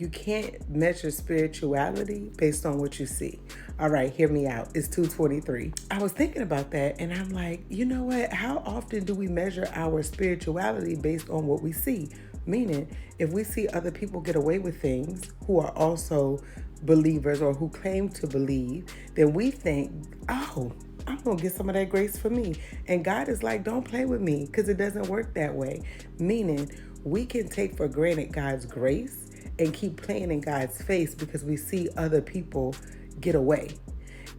You can't measure spirituality based on what you see. All right, hear me out. It's 2:23. I was thinking about that and I'm like, you know what? How often do we measure our spirituality based on what we see? Meaning, if we see other people get away with things who are also believers or who claim to believe, then we think, oh, I'm going to get some of that grace for me. And God is like, don't play with me, because it doesn't work that way. Meaning, we can take for granted God's grace and keep playing in God's face because we see other people get away.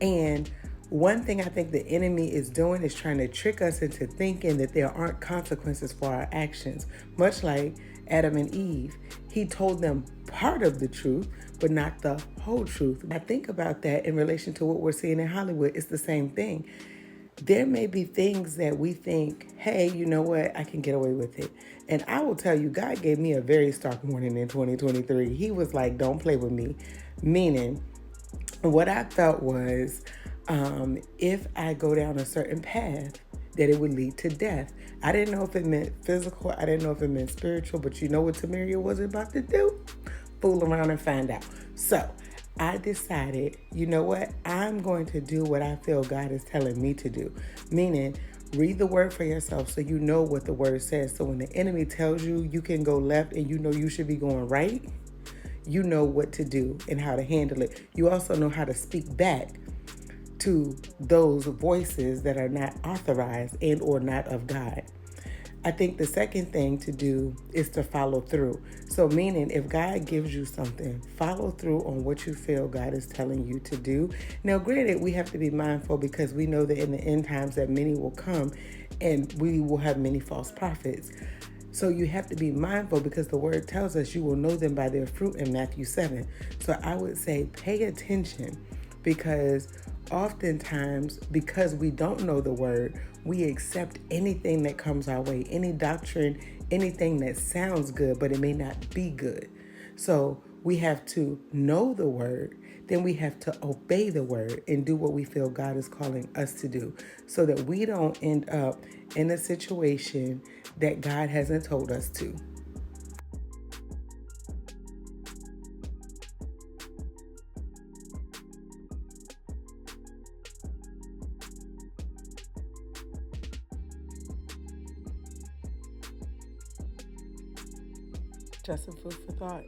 And one thing I think the enemy is doing is trying to trick us into thinking that there aren't consequences for our actions. Much like Adam and Eve, he told them part of the truth, but not the whole truth. I think about that in relation to what we're seeing in Hollywood. It's the same thing. There may be things that we think, hey, you know what, I can get away with it. And I will tell you, God gave me a very stark warning in 2023. He was like, don't play with me. Meaning, what I felt was, if I go down a certain path, that it would lead to death. I didn't know if it meant physical. I didn't know if it meant spiritual. But you know what Tamaria was about to do? Fool around and find out. So I decided, you know what? I'm going to do what I feel God is telling me to do. Meaning, read the word for yourself so you know what the word says. So when the enemy tells you you can go left and you know you should be going right, you know what to do and how to handle it. You also know how to speak back to those voices that are not authorized and or not of God. I think the second thing to do is to follow through. So meaning, if God gives you something, follow through on what you feel God is telling you to do. Now, granted, we have to be mindful because we know that in the end times that many will come and we will have many false prophets. So you have to be mindful because the word tells us you will know them by their fruit in Matthew 7. So I would say pay attention, because oftentimes, because we don't know the word, we accept anything that comes our way, any doctrine, anything that sounds good, but it may not be good. So we have to know the word, then we have to obey the word and do what we feel God is calling us to do, so that we don't end up in a situation that God hasn't told us to. Just some food for thought.